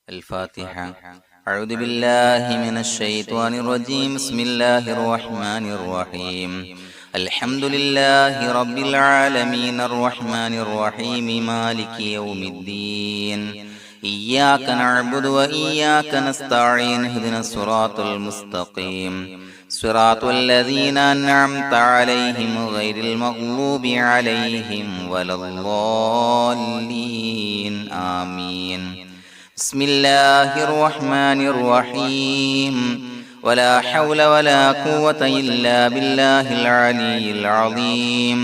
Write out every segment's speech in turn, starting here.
الفاتحة. أعوذ بالله من الشيطان الرجيم. بسم الله الرحمن الرحيم. الحمد لله رب العالمين الرحمن الرحيم مالك يوم الدين. إياك نعبد وإياك نستعين. اهدنا الصراط المستقيم صراط الذين أنعمت عليهم غير المغضوب عليهم ولا الضالين. آمين. بسم الله الرحمن الرحيم. ولا حول ولا قوة إلا بالله العلي العظيم.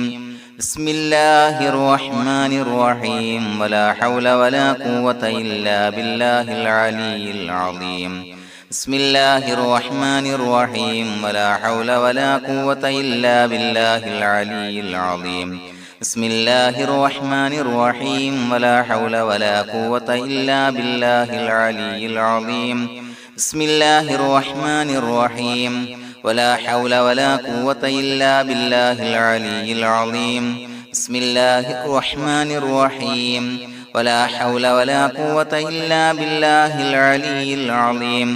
بسم الله الرحمن الرحيم. ولا حول ولا قوة إلا بالله العلي العظيم. بسم الله الرحمن الرحيم. ولا حول ولا قوة إلا بالله العلي العظيم. بسم الله الرحمن الرحيم. ولا حول ولا قوة إلا بالله العلي العظيم. بسم الله الرحمن الرحيم. ولا حول ولا قوة إلا بالله العلي العظيم. بسم الله الرحمن الرحيم. ولا حول ولا قوة إلا بالله العلي العظيم.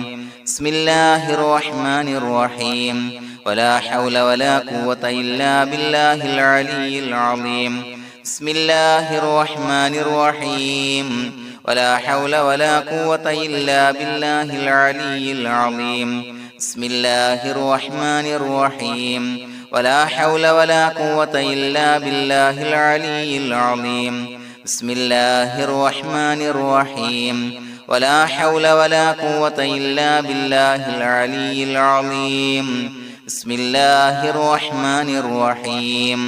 بسم الله الرحمن الرحيم. ولا حول ولا قوة إلا بالله العلي العظيم. بسم الله الرحمن الرحيم. ولا حول ولا قوة إلا بالله العلي العظيم. بسم الله الرحمن الرحيم. ولا حول ولا قوة إلا بالله العلي العظيم. بسم الله الرحمن الرحيم. ولا حول ولا قوة إلا بالله العلي العظيم. بسم الله الرحمن الرحيم.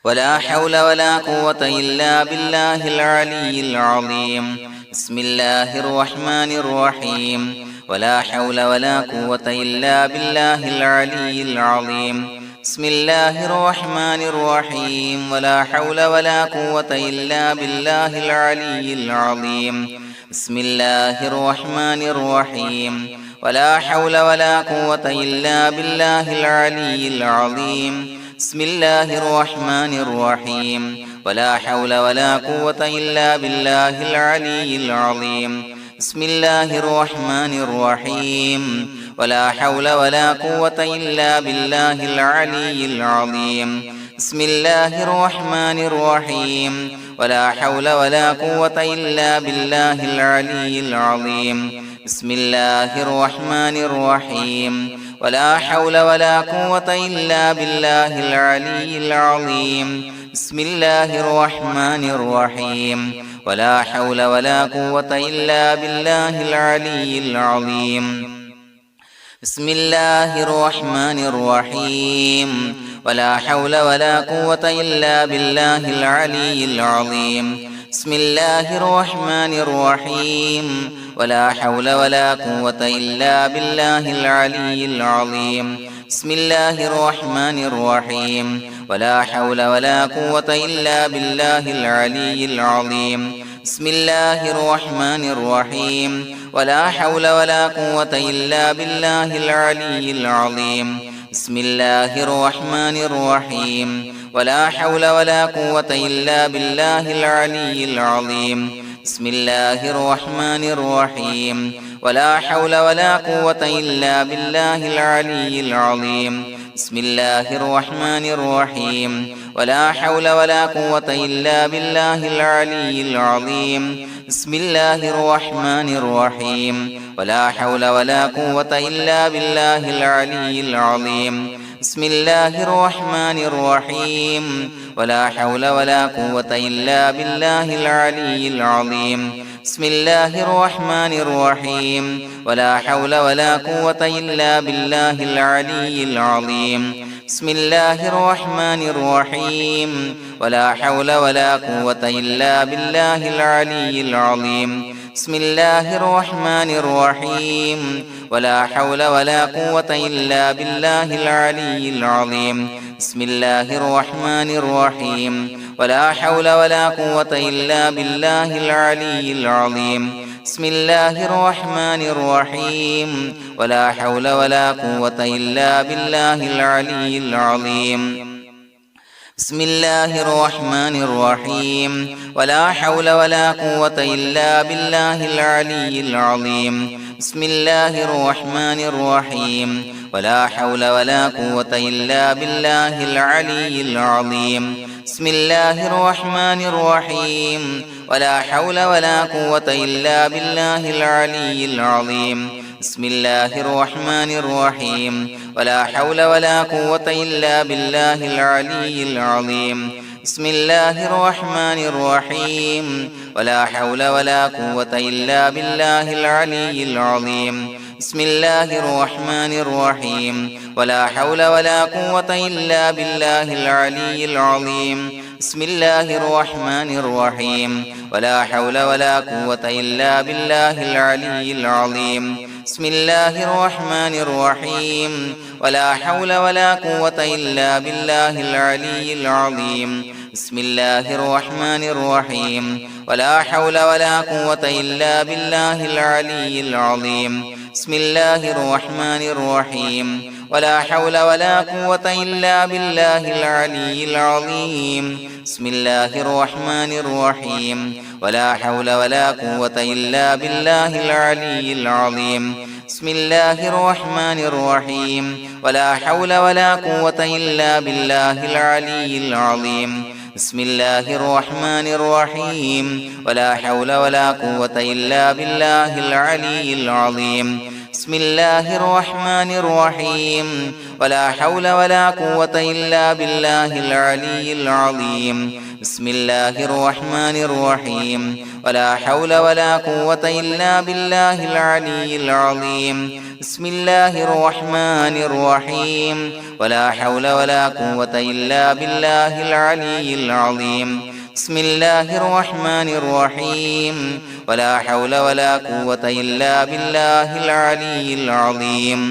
ولا حول ولا قوة إلا بالله العلي العظيم. بسم الله الرحمن الرحيم. ولا حول ولا قوة إلا بالله العلي العظيم. بسم الله الرحمن الرحيم. ولا حول ولا قوة إلا بالله العلي العظيم. بسم الله الرحمن الرحيم. ولا حول ولا قوة إلا بالله العلي العظيم. بسم الله الرحمن الرحيم. ولا حول ولا قوة إلا بالله العلي العظيم. بسم الله الرحمن الرحيم. ولا حول ولا قوة إلا بالله العلي العظيم. بسم الله الرحمن الرحيم. ولا حول ولا قوة إلا بالله العلي العظيم. بسم الله الرحمن الرحيم. ولا حول ولا قوة إلا بالله العلي العظيم. بسم الله الرحمن الرحيم. ولا حول ولا قوة إلا بالله العلي العظيم. بسم الله الرحمن الرحيم. ولا حول ولا قوة إلا بالله العلي العظيم. بسم الله الرحمن الرحيم. ولا حول ولا قوة إلا بالله العلي العظيم. بسم الله الرحمن الرحيم. ولا حول ولا قوة إلا بالله العلي العظيم. بسم الله الرحمن الرحيم. ولا حول ولا قوة إلا بالله العلي العظيم. بسم الله الرحمن الرحيم. ولا حول ولا قوة إلا بالله العلي العظيم. بسم الله الرحمن الرحيم. ولا حول ولا قوة إلا بالله العلي العظيم. بسم الله الرحمن الرحيم. ولا حول ولا قوة إلا بالله العلي العظيم. بسم الله الرحمن الرحيم. ولا حول ولا قوة إلا بالله العلي العظيم. بسم الله الرحمن الرحيم. ولا حول ولا قوة إلا بالله العلي العظيم. بسم الله الرحمن الرحيم. ولا حول ولا قوة إلا بالله العلي العظيم. بسم الله الرحمن الرحيم. ولا حول ولا قوة إلا بالله العلي العظيم. بسم الله الرحمن الرحيم. ولا حول ولا قوة إلا بالله العلي العظيم. بسم الله الرحمن الرحيم. ولا حول ولا قوة إلا بالله العلي العظيم. بسم الله الرحمن الرحيم. ولا حول ولا قوة إلا بالله العلي العظيم. بسم الله الرحمن الرحيم ولا حول ولا قوة إلا بالله العلي العظيم بسم الله الرحمن الرحيم ولا حول ولا قوة إلا بالله العلي العظيم بسم الله الرحمن الرحيم ولا حول ولا قوة إلا بالله العلي العظيم بسم الله الرحمن الرحيم ولا حول ولا قوة إلا بالله العلي العظيم بسم الله الرحمن الرحيم ولا حول ولا قوة إلا بالله العلي العظيم بسم الله الرحمن الرحيم ولا حول ولا قوة إلا بالله العلي العظيم بسم الله الرحمن الرحيم ولا حول ولا قوة إلا بالله العلي العظيم بسم الله الرحمن الرحيم ولا حول ولا قوة إلا بالله العلي العظيم بسم الله الرحمن الرحيم ولا حول ولا قوة إلا بالله العلي العظيم بسم الله الرحمن الرحيم ولا حول ولا قوة إلا بالله العلي العظيم بسم الله الرحمن الرحيم ولا حول ولا قوة إلا بالله العلي العظيم بسم الله الرحمن الرحيم ولا حول ولا قوة إلا بالله العلي العظيم بسم الله الرحمن الرحيم ولا حول ولا قوة إلا بالله العلي العظيم بسم الله الرحمن الرحيم ولا حول ولا قوة إلا بالله العلي العظيم بسم الله الرحمن الرحيم ولا حول ولا قوة إلا بالله العلي العظيم بسم الله الرحمن الرحيم ولا حول ولا قوة إلا بالله العلي العظيم بسم الله الرحمن الرحيم ولا حول ولا قوة إلا بالله العلي العظيم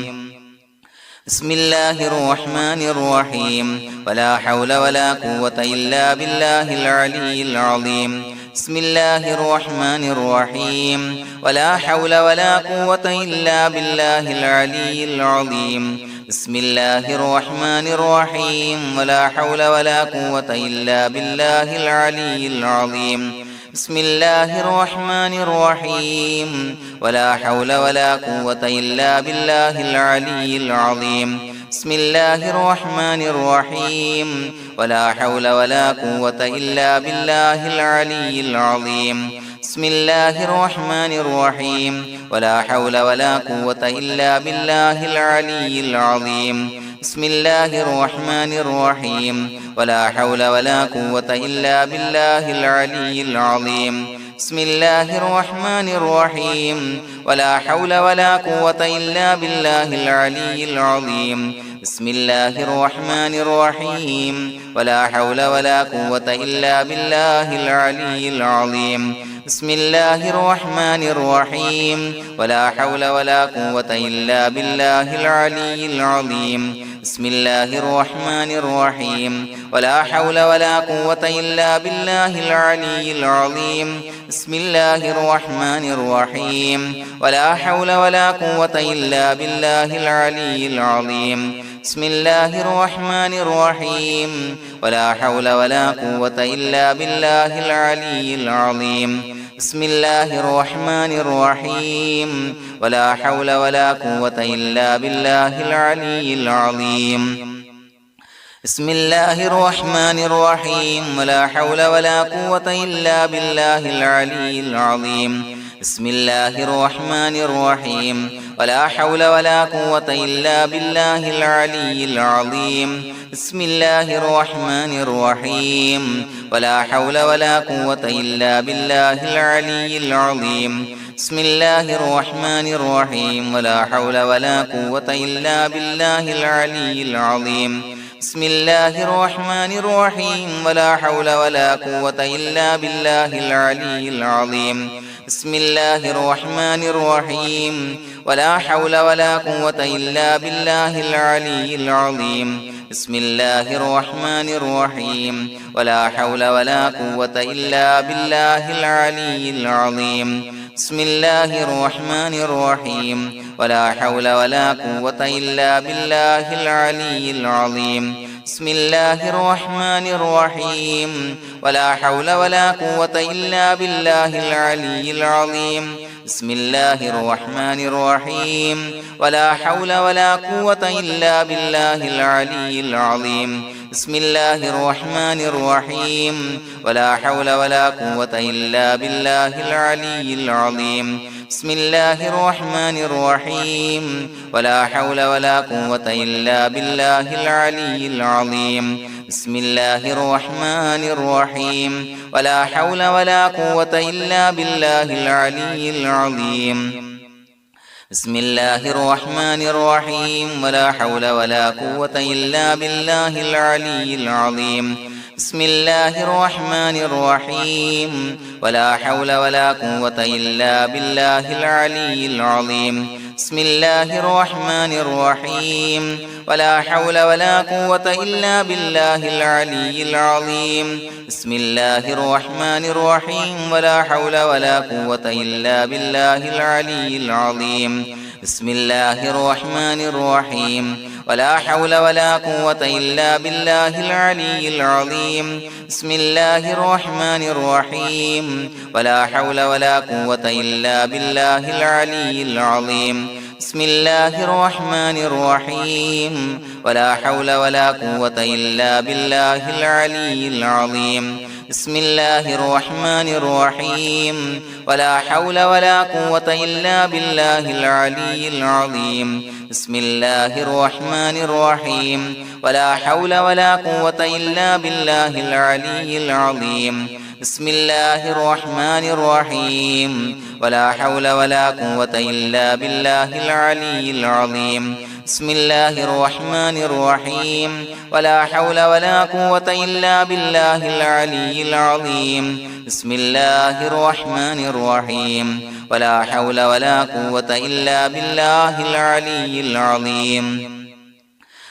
بسم الله الرحمن الرحيم ولا حول ولا قوة إلا بالله العلي العظيم بسم الله الرحمن الرحيم ولا حول ولا قوة إلا بالله العلي العظيم بسم الله الرحمن الرحيم ولا حول ولا قوة إلا بالله العلي العظيم بسم الله الرحمن الرحيم ولا حول ولا قوة إلا بالله العلي العظيم بسم الله الرحمن الرحيم ولا حول ولا قوة إلا بالله العلي العظيم بسم الله الرحمن الرحيم ولا حول ولا قوة إلا بالله العلي العظيم بسم الله الرحمن الرحيم ولا حول ولا قوة إلا بالله العلي العظيم بسم الله الرحمن الرحيم ولا حول ولا قوة إلا بالله العلي العظيم بسم الله الرحمن الرحيم ولا حول ولا قوة إلا بالله العلي العظيم بسم الله الرحمن الرحيم ولا حول ولا قوة إلا بالله العلي العظيم بسم الله الرحمن الرحيم ولا حول ولا قوة إلا بالله العلي العظيم بسم الله الرحمن الرحيم ولا حول ولا قوة إلا بالله العلي العظيم بسم الله الرحمن الرحيم ولا حول ولا قوة إلا بالله العلي العظيم بسم الله الرحمن الرحيم ولا حول ولا قوة إلا بالله العلي العظيم بسم الله الرحمن الرحيم ولا حول ولا قوة إلا بالله العلي العظيم بسم الله الرحمن الرحيم ولا حول ولا قوة إلا بالله العلي العظيم بسم الله الرحمن الرحيم ولا حول ولا قوة إلا بالله العلي العظيم بسم الله الرحمن الرحيم ولا حول ولا قوة إلا بالله العلي العظيم بسم الله الرحمن الرحيم ولا حول ولا قوة إلا بالله العلي العظيم بسم الله الرحمن الرحيم ولا حول ولا قوة إلا بالله العلي العظيم بسم الله الرحمن الرحيم ولا حول ولا قوة إلا بالله العلي العظيم بسم الله الرحمن الرحيم ولا حول ولا قوة إلا بالله العلي العظيم بسم الله الرحمن الرحيم ولا حول ولا قوة إلا بالله العلي العظيم بسم الله الرحمن الرحيم ولا حول ولا قوة إلا بالله العلي العظيم بسم الله الرحمن الرحيم ولا حول ولا قوة إلا بالله العلي العظيم بسم الله الرحمن الرحيم ولا حول ولا قوة إلا بالله العلي العظيم بسم الله الرحمن الرحيم ولا حول ولا قوة إلا بالله العلي العظيم بسم الله الرحمن الرحيم ولا حول ولا قوة إلا بالله العلي العظيم بسم الله الرحمن الرحيم ولا حول ولا قوة إلا بالله العلي العظيم بسم الله الرحمن الرحيم ولا حول ولا قوة إلا بالله العلي العظيم بسم الله الرحمن الرحيم ولا حول ولا قوة إلا بالله العلي العظيم بسم الله الرحمن الرحيم ولا حول ولا قوة إلا بالله العلي العظيم بسم الله الرحمن الرحيم ولا حول ولا قوة إلا بالله العلي العظيم بسم الله الرحمن الرحيم ولا حول ولا قوة إلا بالله العلي العظيم بسم الله الرحمن الرحيم ولا حول ولا قوة إلا بالله العلي العظيم بسم الله الرحمن الرحيم ولا حول ولا قوة إلا بالله العلي العظيم بسم الله الرحمن الرحيم ولا حول ولا قوة إلا بالله العلي العظيم بسم الله الرحمن الرحيم ولا حول ولا قوة إلا بالله العلي العظيم بسم الله الرحمن الرحيم ولا حول ولا قوة إلا بالله العلي العظيم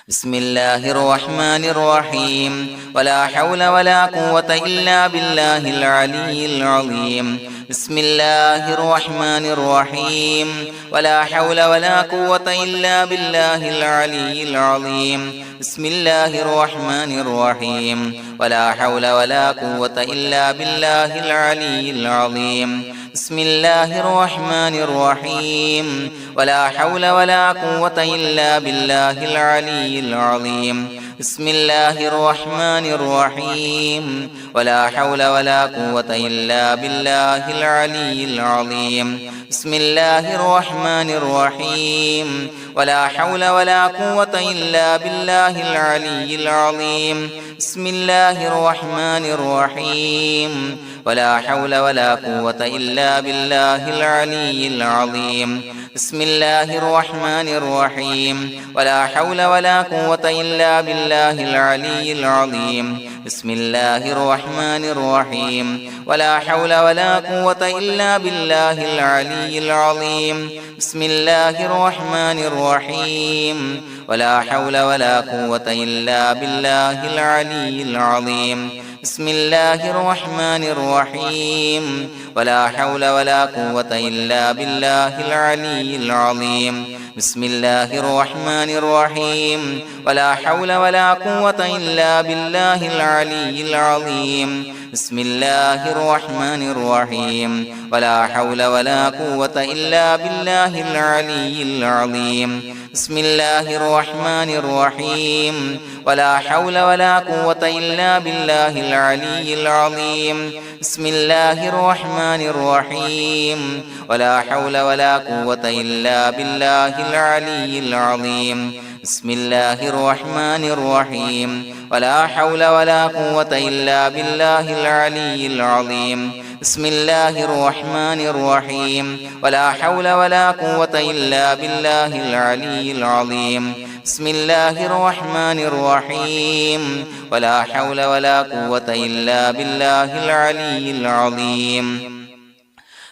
بسم الله الرحمن الرحيم ولا حول ولا قوة إلا بالله العلي العظيم بسم الله الرحمن الرحيم ولا حول ولا قوة إلا بالله العلي العظيم بسم الله الرحمن الرحيم ولا حول ولا قوة إلا بالله العلي العظيم بسم الله الرحمن الرحيم ولا حول ولا قوة إلا بالله العلي العظيم بسم الله الرحمن الرحيم ولا حول ولا قوة إلا بالله العلي العظيم بسم الله الرحمن الرحيم ولا حول ولا قوة إلا بالله العلي العظيم بسم الله الرحمن الرحيم ولا حول ولا قوة إلا بالله العلي العظيم بسم الله الرحمن الرحيم ولا حول ولا قوة إلا بالله العلي العظيم بسم الله الرحمن الرحيم ولا حول ولا قوة إلا بالله العلي العظيم بسم الله الرحمن الرحيم ولا حول ولا قوة إلا بالله العلي العظيم بسم الله الرحمن الرحيم ولا حول ولا قوة إلا بالله العلي العظيم بسم الله الرحمن الرحيم ولا حول ولا قوة إلا بالله العلي العظيم بسم الله الرحمن الرحيم ولا حول ولا قوة إلا بالله العلي العظيم بسم الله الرحمن الرحيم ولا حول ولا قوة إلا بالله العلي العظيم بسم الله الرحمن الرحيم ولا حول ولا قوة إلا بالله العلي العظيم بسم الله الرحمن الرحيم ولا حول ولا قوة إلا بالله العلي العظيم بسم الله الرحمن الرحيم ولا حول ولا قوة إلا بالله العلي العظيم بسم الله الرحمن الرحيم ولا حول ولا قوة إلا بالله العلي العظيم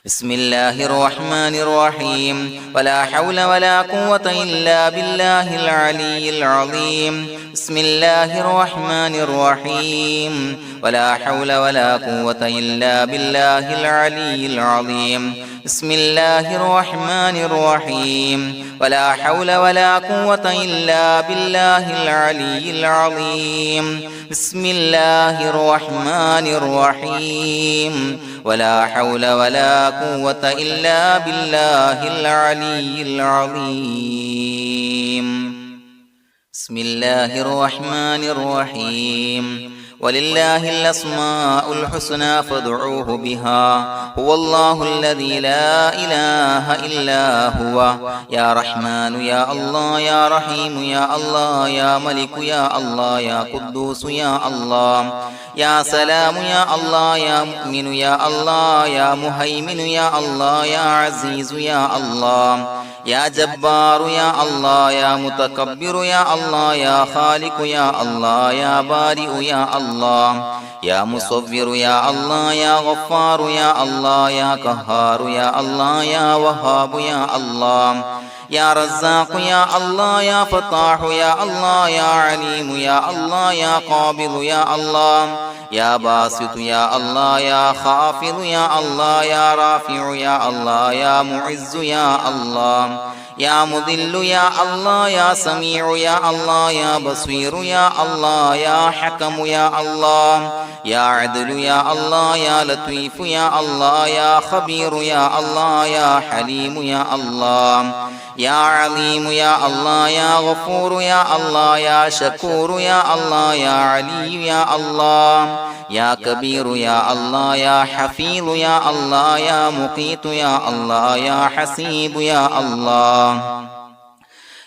بسم الله الرحمن الرحيم ولا حول ولا قوة إلا بالله العلي العظيم بسم الله الرحمن الرحيم ولا حول ولا قوة إلا بالله العلي العظيم بسم الله الرحمن الرحيم ولا حول ولا قوة إلا بالله العلي العظيم بسم الله الرحمن الرحيم ولا حول ولا قوة إلا بالله العلي العظيم بسم الله الرحمن الرحيم ولله الأسماء الحسنى فادعوه بها هو الله الذي لا إله إلا هو يا رحمن يا الله يا رحيم يا الله يا ملك يا الله يا قدوس يا الله يا سلام يا الله يا مؤمن يا الله يا مهيمن يا الله يا عزيز يا الله يا جبار يا الله يا متكبر يا الله يا خالق يا الله يا بارئ يا الله يا مصور يا الله يا غفار يا الله يا قهار يا الله يا وهاب يا الله يا رزاق يا الله يا فتاح يا الله يا عليم يا الله يا قابض يا الله يا باسط يا الله يا خافض يا الله يا رافع يا الله يا معز يا الله يا مذل يا الله يا سميع يا الله يا بصير يا الله يا حكم يا الله يا عدل يا الله يا لطيف يا الله يا خبير يا الله يا حليم يا الله يا عليم يا الله يا غفور يا الله يا شكور يا الله يا علي يا الله يا كبير يا الله يا حفيظ يا الله يا مقيت يا الله يا حسيب يا الله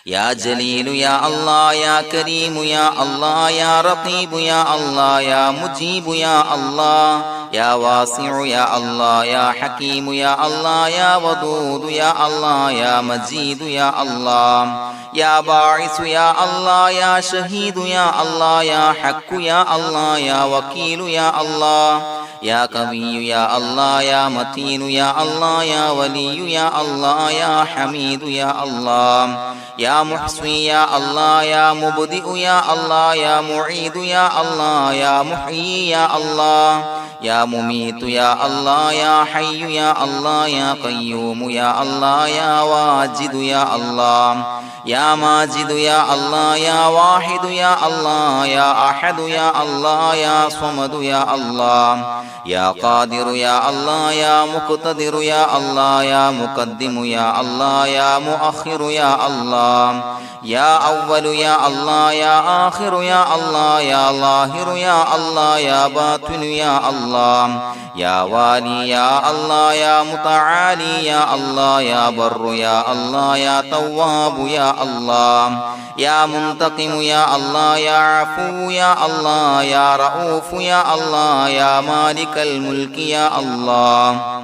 يا جليل يا الله يا كريم يا الله يا رقيب يا الله يا مجيب يا الله يا واسع يا الله يا حكيم يا الله يا ودود يا الله يا مجيد يا الله يا باعث يا الله يا شهيد يا الله يا حق يا الله يا وكيل يا الله يا قوي يا الله يا متين يا الله يا ولي يا الله يا حميد يا الله يا محصي يا الله يا مبدئ يا الله يا معيد يا الله يا محيي يا الله يا مميت يا الله يا حي يا الله يا قيوم يا الله يا واجد يا الله يا ماجد يا الله يا واحد يا الله يا أحد يا الله يا صمد يا الله يا قادر يا الله يا مقتدر يا الله يا مقدم يا الله يا مؤخر يا الله يا أول يا الله يا آخر يا الله يا ظاهر يا الله يا باطن يا الله يا والي يا الله يا متعالي يا الله يا بر يا الله يا تواب يا الله يا منتقم يا الله يا عفو يا الله يا رؤوف يا الله يا مالك الملك يا الله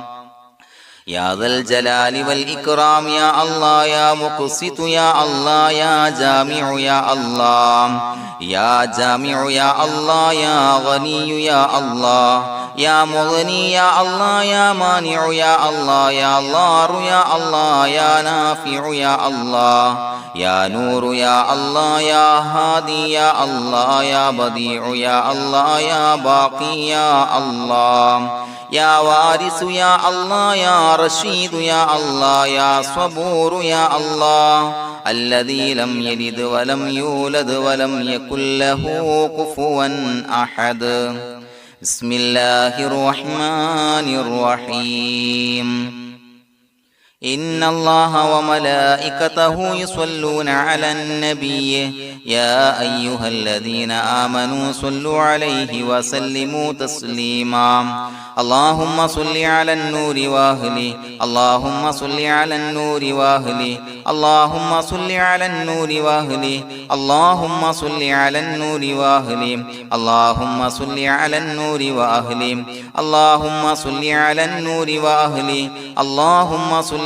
يا ذا الجلال والإكرام يا الله يا مقسط يا الله يا جامع يا الله يا جامع يا الله يا غني يا الله يا مغني يا الله يا مانع يا الله يا ضار يا الله يا نافع يا الله يا نور يا الله يا هادي يا الله يا بديع يا الله يا باقي يا الله يا وارث يا الله يا رشيد يا الله يا صبور يا الله الذي لم يلد ولم يولد ولم يكن له كفوا أحد بسم الله الرحمن الرحيم إن الله وملائكته يصلون على النبي يا أيها الذين آمنوا صلوا عليه وسلموا تسليما اللهم صل على النور وأهله اللهم صل على النور وأهله اللهم صل على النور وأهله اللهم صل على النور وأهله اللهم صل على النور وأهله اللهم صل على النور وأهله اللهم صل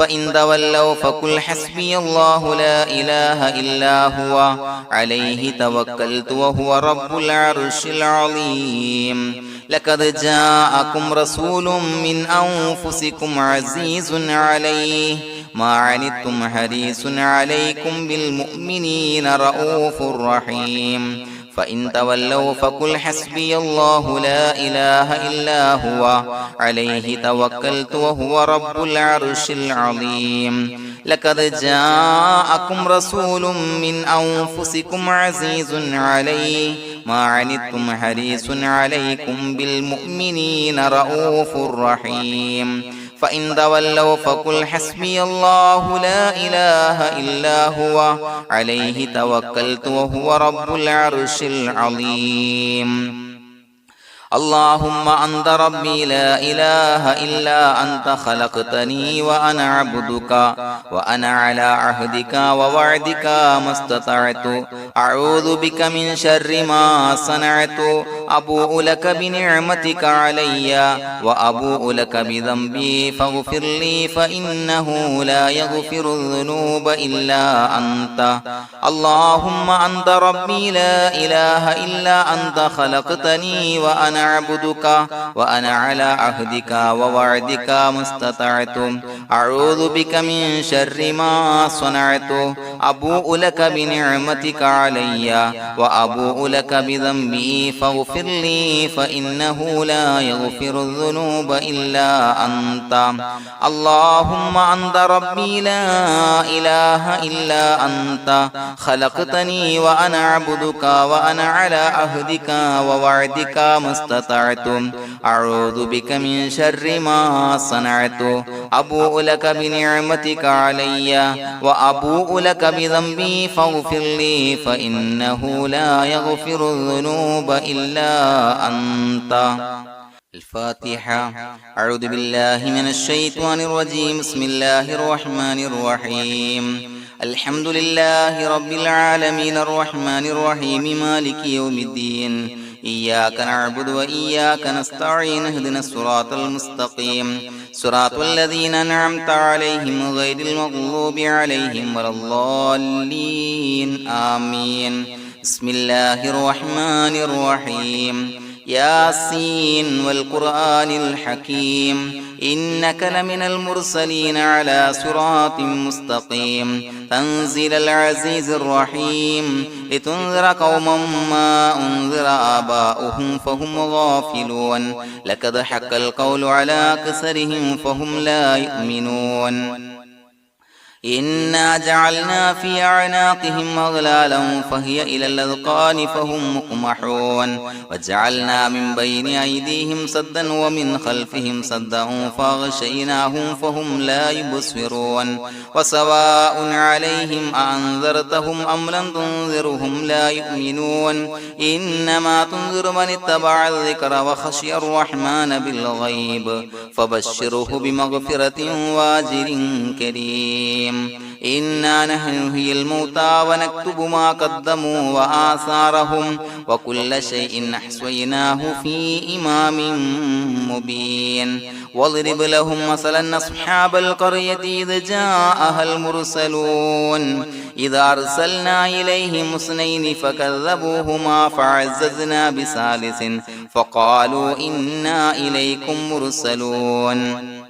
فإن تولوا فقل حسبي الله لا إله إلا هو عليه توكلت وهو رب العرش العظيم لقد جاءكم رسول من أنفسكم عزيز عليه ما عنتم حريص عليكم بالمؤمنين رؤوف رحيم فإن تولوا فقل حسبي الله لا إله إلا هو عليه توكلت وهو رب العرش العظيم لقد جاءكم رسول من أنفسكم عزيز عليه ما عنتم حريص عليكم بالمؤمنين رؤوف رحيم فإن تولوا فقل حسبي الله لا إله إلا هو عليه توكلت وهو رب العرش العظيم اللهم أنت ربي لا إله إلا أنت خلقتني وأنا عبدك وأنا على عهدك ووعدك ما استطعت أعوذ بك من شر ما صنعت أبوء لك بنعمتك علي وأبوء لك بذنبي فاغفر لي فإنه لا يغفر الذنوب إلا أنت اللهم أنت ربي لا إله إلا أنت خلقتني وأنا عبدك وأنا على عهدك ووعدك ما استطعت أعوذ بك من شر ما صنعت أبوء لك بنعمتك علي وأبوء لك بذنبي فاغفر لي فإنه لا يغفر الذنوب إلا أنت اللهم أنت ربي لا إله إلا أنت خلقتني وأنا عبدك وأنا على عهدك ووعدك ما استطعت أعوذ بك من شر ما صنعت أبوء لك بنعمتك علي وأبوء لك بذنبي فاغفر لي فإنه لا يغفر الذنوب إلا أنت الفاتحة أعوذ بالله من الشيطان الرجيم بسم الله الرحمن الرحيم الحمد لله رب العالمين الرحمن الرحيم مالك يوم الدين إياك نعبد وإياك نستعين اهدنا الصراط المستقيم صراط الذين أنعمت عليهم غير المغضوب عليهم ولا الضالين آمين بسم الله الرحمن الرحيم ياسين والقرآن الحكيم إنك لمن المرسلين على صراط مستقيم تنزيل العزيز الرحيم لتنذر قوما ما أنذر آباؤهم فهم غافلون لقد حق القول على أكثرهم فهم لا يؤمنون إنا جعلنا في أعناقهم أغلالا فهي إلى الأذقان فهم مقمحون وجعلنا من بين أيديهم سدا ومن خلفهم سدا فأغشيناهم فهم لا يبصرون وسواء عليهم أأنذرتهم أم لم تنذرهم لا يؤمنون إنما تنذر من اتبع الذكر وخشي الرحمن بالغيب فبشره بمغفرة وأجر كريم إنا نحن نحيي الموتى ونكتب ما قدموا وآثارهم وكل شيء أحصيناه في إمام مبين واضرب لهم مثلا أصحاب القرية إذ جاءها المرسلون إذا أرسلنا إليهم اثنين فكذبوهما فعززنا بثالث فقالوا إنا إليكم مرسلون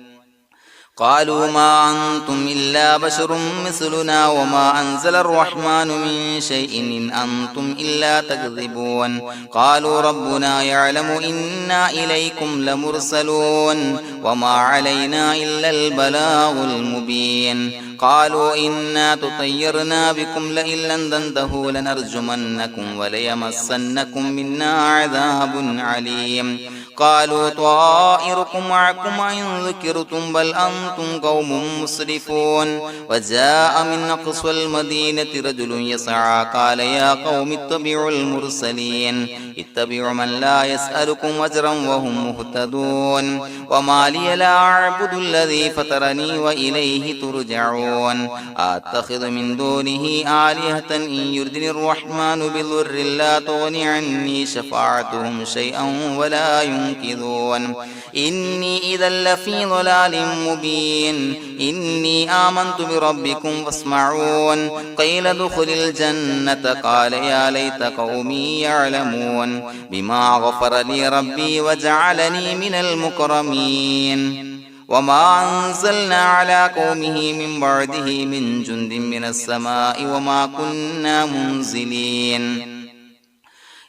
قالوا ما أنتم إلا بشر مثلنا وما أنزل الرحمن من شيء إن أنتم إلا تكذبون قالوا ربنا يعلم إنا إليكم لمرسلون وما علينا إلا البلاغ المبين قالوا إنا تطيرنا بكم لئن لم تنتهوا لنرجمنكم وليمسنكم منا عذاب عليم قالوا طائركم معكم إن ذكرتم بل أنتم قوم مسرفون وجاء من أقصى المدينة رجل يسعى قال يا قوم اتبعوا المرسلين اتبعوا من لا يسألكم أجرا وهم مهتدون وما لي لا أعبد الذي فطرني وإليه ترجعون أتخذ من دونه آلهة إن يردني الرحمن بضر لا تغني عني شفاعتهم شيئا ولا ينصرون ينكثون إني إذا لفي ضلال مبين إني آمنت بربكم فاسمعون قيل ادخل الجنة قال يا ليت قومي يعلمون بما غفر لي ربي وجعلني من المكرمين وما أنزلنا على قومه من بعده من جند من السماء وما كنا منزلين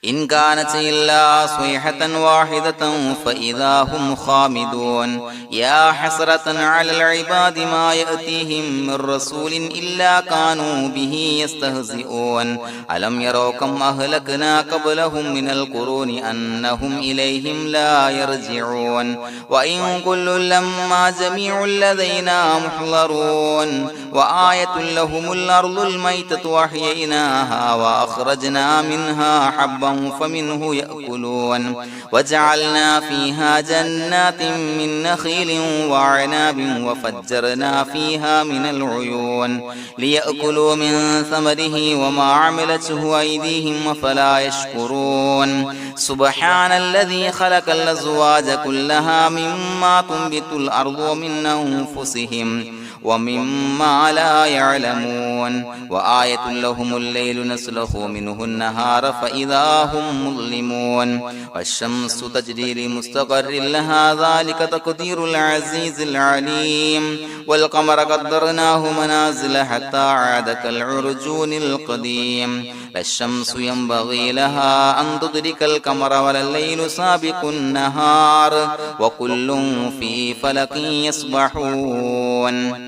إن كانت إلا صيحة واحدة فإذا هم خامدون يا حسرة على العباد ما يأتيهم من رسول إلا كانوا به يستهزئون ألم يروا كم أهلكنا قبلهم من القرون أنهم إليهم لا يرجعون وإن كل لما جميع لدينا محضرون وآية لهم الأرض الميتة وأحييناها وأخرجنا منها حبا فمنه يأكلون وجعلنا فيها جنات من نخيل وعناب وفجرنا فيها من العيون ليأكلوا من ثمره وما عملته أيديهم فلا يشكرون سبحان الذي خلق الأزواج كلها مما تنبت الأرض ومن أنفسهم ومما لا يعلمون وآية لهم الليل نسلخ منه النهار فإذا هم مظلمون والشمس تجري لمستقر لها ذلك تقدير العزيز العليم والقمر قدرناه منازل حتى عاد كالعرجون القديم لا الشمس ينبغي لها أن تدرك القمر ولا الليل سابق النهار وكل في فلك يسبحون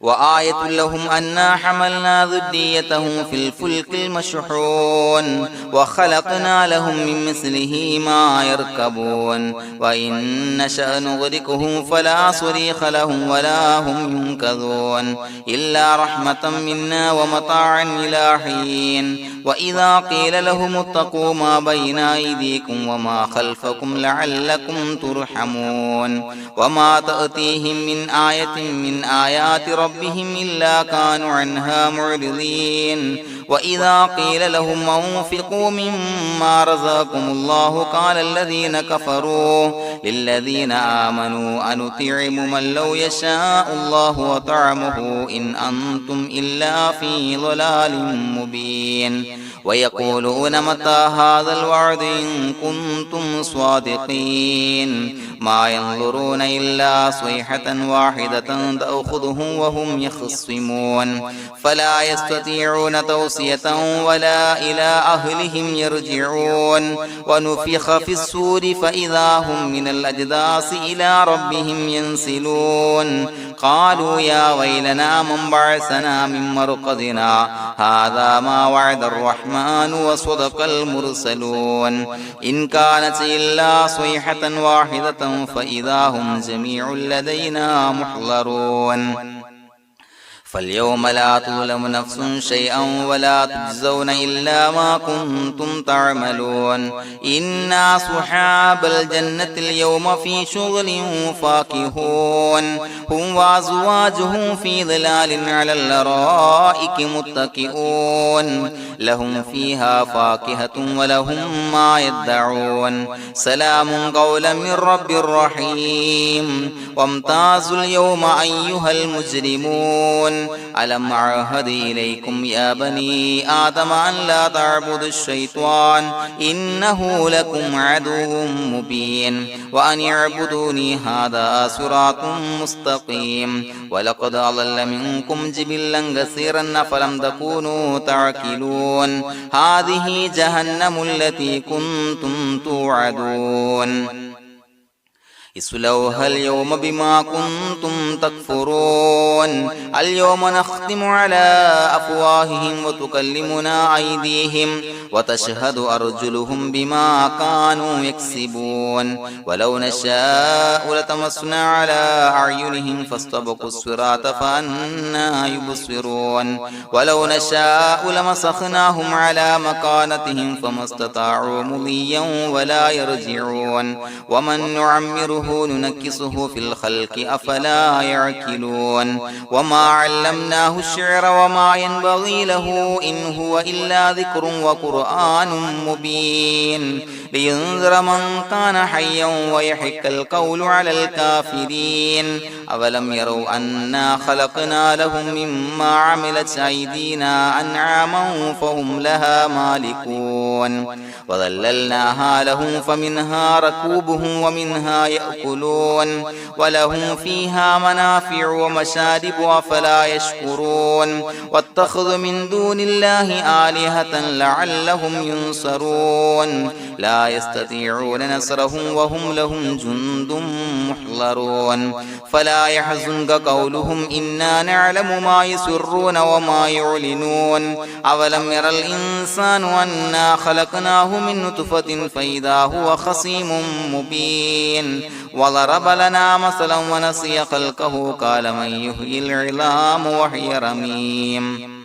وآية لهم أنا حملنا ذريتهم في الفلك المشحون وخلقنا لهم من مثله ما يركبون وإن نشأ نغرقهم فلا صريخ لهم ولا هم ينقذون إلا رحمة منا ومتاعا إلى حين وإذا قيل لهم اتقوا ما بين أيديكم وما خلفكم لعلكم ترحمون وما تأتيهم من آية من آيات ربهم إلا كانوا عنها معرضين وإذا قيل لهم أنفقوا مما رزقكم الله قال الذين كفروا للذين آمنوا أنطعم من لو يشاء الله وطعمه إن أنتم إلا في ضلال مبين ويقولون متى هذا الوعد إن كنتم صادقين ما ينظرون إلا صيحة واحدة تأخذهم وهم يخصمون فلا يستطيعون توصية ولا إلى أهلهم يرجعون ونفخ في الصور فإذا هم من الأجداث إلى ربهم ينسلون قالوا يا ويلنا من بعثنا من مرقدنا هذا ما وعد الرحمن وصدق المرسلون إن كانت إلا صيحة واحدة فإذا هم جميع لدينا محضرون فاليوم لا تظلم نفس شيئا ولا تجزون إلا ما كنتم تعملون إنا أصحاب الجنة اليوم في شغل فاكهون هم وأزواجهم في ظلال على الأرائك متكئون لهم فيها فاكهة ولهم ما يدعون سلام قولا من رب رحيم وامتازوا اليوم أيها المجرمون ألم أعهد إليكم يا بني آدم أن لا تعبدوا الشيطان إنه لكم عدو مبين وأن اعبدوني هذا صراط مستقيم ولقد أضل منكم جبلا كثيرا فلم تكونوا تعقلون هذه جهنم التي كنتم توعدون اصلوها اليوم بما كنتم تكفرون اليوم نختم على أفواههم وتكلمنا أيديهم وتشهد أرجلهم بما كانوا يكسبون ولو نشاء لتمسنا على أعينهم فاستبقوا الصراط فأنى يبصرون ولو نشاء لمسخناهم على مكانتهم فما استطاعوا مضيا ولا يرجعون ومن نعمره نعمره ننكسه في الخلق أفلا يعقلون وما علمناه الشعر وما ينبغي له إن هو إلا ذكر وقرآن مبين لينذر من كان حيا ويحق القول على الكافرين أولم يروا أنا خلقنا لهم مما عملت أيدينا أنعاما فهم لها مالكون وظللناها لهم فمنها ركوبهم ومنها يأكلون ولهم فيها منافع ومشارب أفلا يشكرون واتخذوا من دون الله آلهة لعلهم ينصرون لا يستطيعون نصرهم وهم لهم جند محضرون فلا يحزنك قولهم إنا نعلم ما يسرون وما يعلنون أولم ير الإنسان أنا خلقناه من نطفة فإذا هو خصيم مبين وضرب لنا مثلا ونسي خلقه قال من يحيي العظام وهي رميم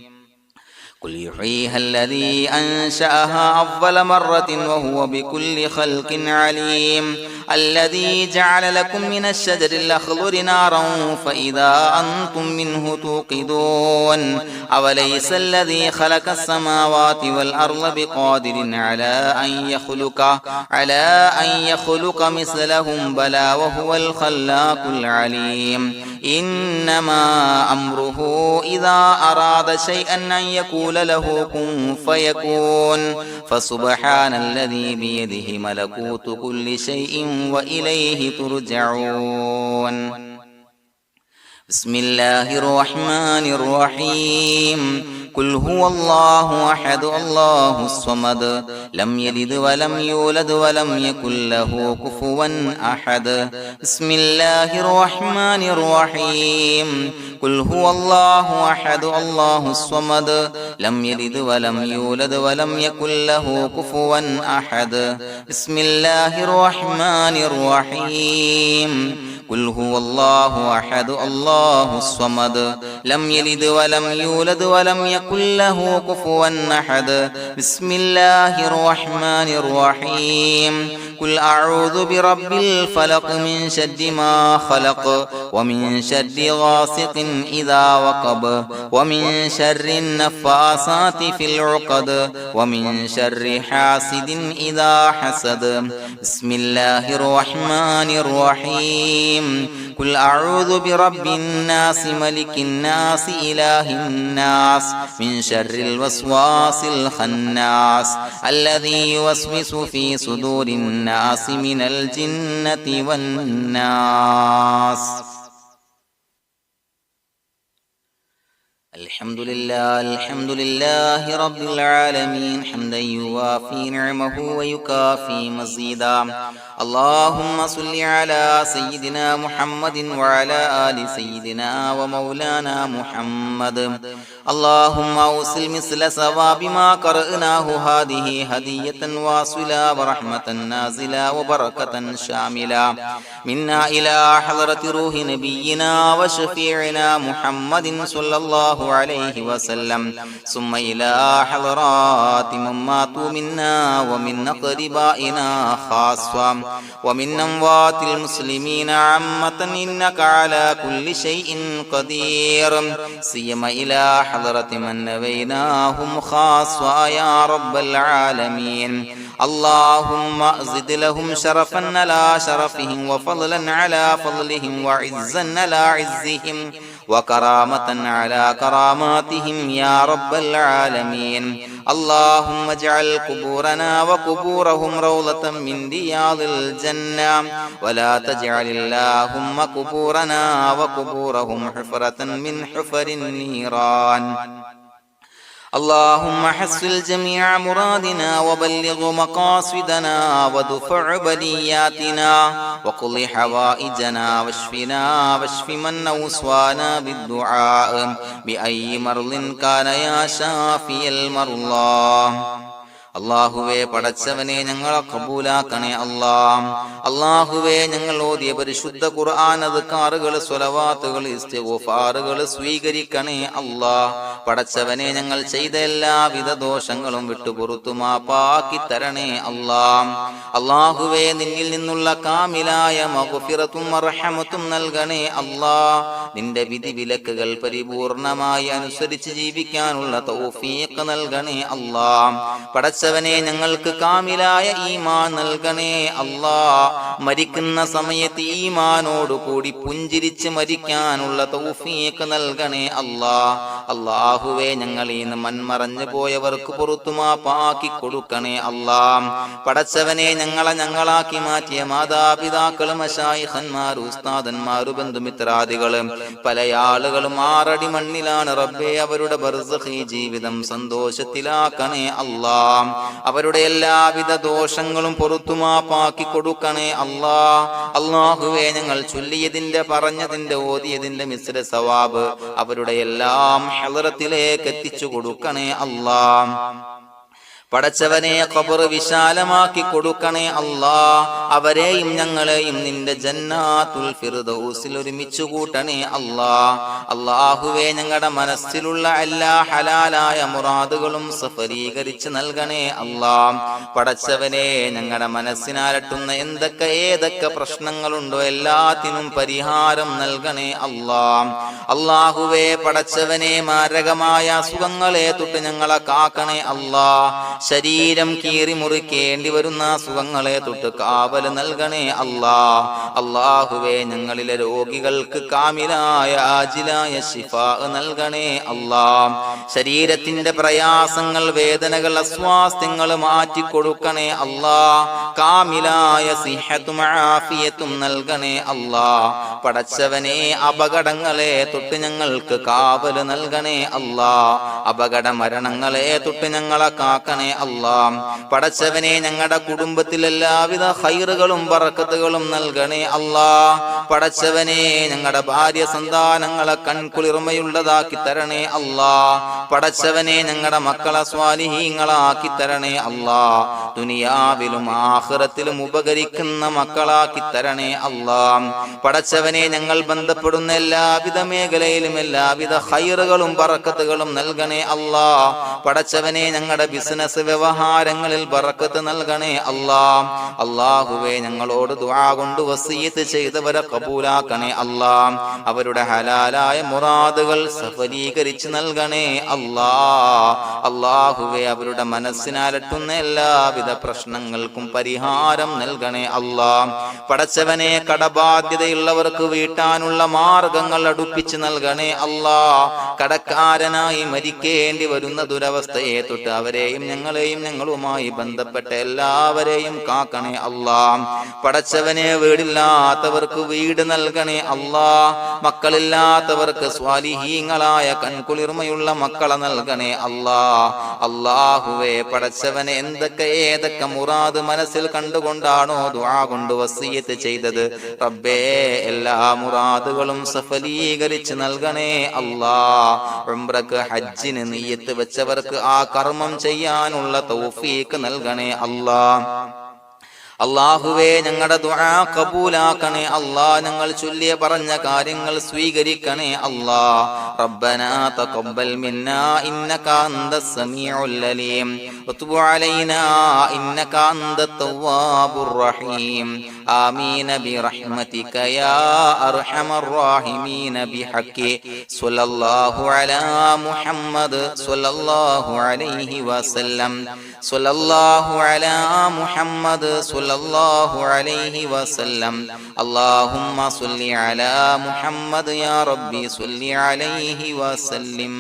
قل يحييها الذي أنشأها أول مرة وهو بكل خلق عليم الذي جعل لكم من الشجر الأخضر نارا فإذا أنتم منه توقدون أوليس الذي خلق السماوات والأرض بقادر على أن يخلق مثلهم بلى وهو الخلاق العليم إنما أمره إذا أراد شيئا أن يقول له كن فيكون فسبحان الذي بيده ملكوت كل شيء وإليه ترجعون بسم الله الرحمن الرحيم قل هو الله أحد الله الصمد لم يلد ولم يولد ولم يكن له كفوا أحد بسم الله الرحمن الرحيم قل هو الله أحد الله الصمد لم يلد ولم يولد ولم يكن له كفوا أحد بسم الله الرحمن الرحيم قل هو الله أحد الله الصمد لم يلد ولم يولد ولم يكن له كفوا أحد بسم الله الرحمن الرحيم قل أعوذ برب الفلق من شر ما خلق ومن شر غاسق إذا وقب ومن شر النفاثات في العقد ومن شر حاسد إذا حسد بسم الله الرحمن الرحيم قل أعوذ برب الناس ملك الناس إله الناس من شر الوسواس الخناس الذي يوسوس في صدور الناس من الجنة والناس الحمد لله رب العالمين حمدا يوافي نعمه ويكافي مزيدا اللهم صل على سيدنا محمد وعلى آل سيدنا ومولانا محمد اللهم أوصل مثل ثواب ما قرأناه هذه هدية واصلة ورحمة نازلة وبركة شاملة منا إلى حضرة روح نبينا وشفيعنا محمد صلى الله عليه وسلم ثم إلى حضرات من ماتوا منا ومن أقربائنا خاصة ومن أموات المسلمين عامة إنك على كل شيء قدير سيما إلى حضرة من نبيناهم خاصة يا رب العالمين اللهم زد لهم شرفا على شرفهم وفضلا على فضلهم وعزا على عزهم وكرامة على كراماتهم يا رب العالمين اللهم اجعل قبورنا وقبورهم روضة من رياض الجنة ولا تجعل اللهم قبورنا وقبورهم حفرة من حفر النيران اللهم حصل جميع مرادنا وبلغ مقاصدنا ودفع بلياتنا وقض حوائجنا واشفنا واشف من أوصانا بالدعاء بأي مرض كان يا شافي المرضى അല്ലാഹുവേ പടച്ചവനെ ഞങ്ങളെ ഖബൂലാക്കണേ അല്ലാ. അല്ലാഹുവേ ഞങ്ങൾ ഓതിയ പരിശുദ്ധ ഖുർആൻ അദ്കാറുകൾ സ്വലവാത്തുകൾ ഇസ്തിഗ്ഫാറുകൾ സ്വീകരിക്കണേ അല്ലാ. പടച്ചവനെ ഞങ്ങൾ ചെയ്ത എല്ലാവിധ ദോഷങ്ങളും വിട്ടുപുറത്തു മാപ്പാക്കി തരണേ അല്ലാ. അല്ലാഹുവേ നിന്നിൽ നിന്നുള്ള കാമിലായ മഗ്ഫിറത്തും റഹ്മത്തും നൽകണേ അല്ലാ. നിന്റെ വിധി വിലക്കുകൾ പരിപൂർണമായി അനുസരിച്ച് ജീവിക്കാനുള്ള തൗഫീഖ് നൽകണേ അല്ലാ. പടച്ചവനെ ഞങ്ങൾക്ക് കാമിലായ ഈമാൻ നൽകണേ അല്ലാ. മരിക്കുന്ന സമയത്ത് ഈമാനോട് കൂടി പുഞ്ചിരിച്ച് മരിക്കാനുള്ള തൗഫീഖ് നൽകണേ അല്ലാ. അല്ലാഹുവേ ഞങ്ങളിൽ നിന്ന് മൺമറഞ്ഞു പോയവർക്ക് പുറത്തു മാപ്പാക്കി കൊടുക്കണേ അല്ലാ. പടച്ചവനെ ഞങ്ങളാക്കി മാറ്റിയ മാതാപിതാക്കളും മശായിഖന്മാരും ഉസ്താദന്മാരും ബന്ധുമിത്രാദികളും പല ആളുകളും 6 അടി മണ്ണിലാണ് റബ്ബേ. അവരുടെ ബർസഖി ജീവിതം സന്തോഷത്തിലാക്കണേ അല്ലാ. അവരുടെ എല്ലാവിധ ദോഷങ്ങളും പുറത്തു മാപ്പാക്കി കൊടുക്കണേ അല്ലാ. അല്ലാഹുവേ ഞങ്ങൾ ചൊല്ലിയതിന്റെ പറഞ്ഞതിന്റെ ഓതിയതിന്റെ മിശ്ര സവാബ് അവരുടെ എല്ലാം ഹളറത്തിലേക്ക് എത്തിച്ചു കൊടുക്കണേ അല്ലാ. പടച്ചവനെ ഖബർ വിശാലമാക്കി കൊടുക്കണേ അല്ലാ. അവരെയും ഞങ്ങളെയും നിന്റെ ജന്നാത്തുൽ ഫിർദൗസിൽ ഒരുമിച്ച് കൂട്ടണേ അല്ലാ. അല്ലാഹുവേ ഞങ്ങളുടെ മനസ്സിലുള്ള എല്ലാ ഹലാലായ മുറാദുകളും സഫലീകരിച്ച് നൽകണേ അല്ലാ. പടച്ചവനെ ഞങ്ങളുടെ മനസ്സിനാലട്ടുന്ന ഏതൊക്കെ പ്രശ്നങ്ങളുണ്ടോ എല്ലാത്തിനും പരിഹാരം നൽകണേ അല്ലാ. അല്ലാഹുവേ പടച്ചവനെ മാരകമായ അസുഖങ്ങളെ തൊട്ട് ഞങ്ങളെ കാക്കണേ അല്ലാ. ശരീരം കീറി മുറിക്കേണ്ടി വരുന്ന അസുഖങ്ങളെ തൊട്ട് കാവല് നൽകണേ അല്ലാ. അല്ലാഹുവേ ഞങ്ങളിലെ രോഗികൾക്ക് കാമിലായ ആജിലായ ശിഫാ നൽകണേ അല്ലാ. ശരീരത്തിന്റെ പ്രയാസങ്ങൾ വേദനകൾ അസ്വാസ്ഥ്യങ്ങൾ മാറ്റിക്കൊടുക്കണേ അല്ലാ. കാമിലായ സിഹത്തും ആഫിയത്തും നൽകണേ അല്ലാ. പടച്ചവനെ അപകടങ്ങളെ തൊട്ട് ഞങ്ങൾക്ക് കാവല് നൽകണേ അല്ലാ. അപകട മരണങ്ങളെ തൊട്ട് ഞങ്ങളെ കാക്കണേ അല്ലാ. പടച്ചവനെ ഞങ്ങളുടെ കുടുംബത്തിൽ എല്ലാവിധ ഖൈറുകളും ബറക്കത്തുകളും നൽകണേ അല്ലാ. പടച്ചവനെ ഞങ്ങളുടെ ഭാര്യ സന്താനങ്ങളെ കൺകുളിർമയുള്ളതാക്കി തരണേ അല്ലാ. പടച്ചവനെ ഞങ്ങളുടെ മക്കളെ സ്വാലിഹീങ്ങളാക്കി തരണേ അല്ലാ. ദുനിയാവിലും ആഖിറത്തിലും ഉപകരിക്കുന്ന മക്കളാക്കി തരണേ അല്ലാ. പടച്ചവനെ ഞങ്ങൾ ബന്ധപ്പെടുന്ന എല്ലാവിധ മേഖലയിലും എല്ലാവിധ ഖൈറുകളും ബറക്കത്തുകളും നൽകണേ അല്ലാ. പടച്ചവനെ ഞങ്ങളുടെ ബിസിനസ് വ്യവഹാരങ്ങളിൽ ബറക്കത്ത് നൽകണേ അല്ലാ. അല്ലാഹുവേ ഞങ്ങളോട് ദുആ കൊണ്ട് വസിയത്ത് ചെയ്തവരെ കബൂലാക്കണേ അല്ലാ. അവരുടെ ഹലാലായ മുറാദുകൾ സഫലീകരിച്ച് നൽകണേ അല്ലാ. അല്ലാഹുവേ അവരുടെ മനസ്സിനാലട്ടുന്ന എല്ലാവിധ പ്രശ്നങ്ങൾക്കും പരിഹാരം നൽകണേ അല്ലാ. പടച്ചവനെ കടബാധ്യതയുള്ളവർക്ക് വീട്ടാനുള്ള മാർഗങ്ങൾ അടുപ്പിച്ച് നൽകണേ അല്ലാ. കടക്കാരനായി മരിക്കേണ്ടി വരുന്ന ദുരവസ്ഥയെ തൊട്ട് അവരെയും ഞങ്ങളെയും ഞങ്ങളുമായി ബന്ധപ്പെട്ട എല്ലാവരെയും കാക്കണേ അല്ലാ. പടച്ചവനെ വീടില്ലാത്തവർക്ക് വീട് നൽകണേ അല്ലാ. മക്കളില്ലാത്തവർക്ക് സ്വാലിഹീങ്ങളായ കൺകുളിർമയുള്ള മക്കളെ നൽകണേ അല്ലാ. അല്ലാഹുവേ പടച്ചവനെ ഏതൊക്കെ മുറാദ് മനസ്സിൽ കണ്ടുകൊണ്ടാണോ ദുആ കൊണ്ട് വസിയത്ത് ചെയ്തത് റബ്ബേ എല്ലാ മുറാദുകളും സഫലീകരിച്ച് നൽകണേ അല്ലാ. ഉംറക്ക് ഹജ്ജിന് നിയ്യത്ത് വെച്ചവർക്ക് ആ കർമ്മം ചെയ്യാനുള്ള തൗഫീഖ് നൽകണേ അല്ലാ. അല്ലാഹുവേ ഞങ്ങളുടെ ദുആ ഖബൂലാക്കണേ അല്ലാ. ഞങ്ങൾ ചൊല്ലിയ പറഞ്ഞ കാര്യങ്ങൾ സ്വീകരിക്കണേ അല്ലാ. റബ്ബനാ തഖബ്ബൽ മിന്നാ ഇന്നക അന്തസ് സമീഉൽ അലീം വതുബ് അലൈനാ ഇന്നക അന്തത് തവ്വാബുർ റഹീം. ആമീൻ ബിറഹ്മതിക യാ അർഹമർ റഹീമീൻ ബിഹഖി സ്വല്ലല്ലാഹു അലാ മുഹമ്മദ് സ്വല്ലല്ലാഹു അലൈഹി വസല്ലം. സ്വല്ലല്ലാഹു അലാ മുഹമ്മദ് സ്വല്ലല്ലാഹു അലൈഹി വസല്ലം. അല്ലാഹുമ്മ സ്വല്ലി അലാ മുഹമ്മദ് യാ റബ്ബി സ്വല്ലി അലൈഹി വസല്ലം.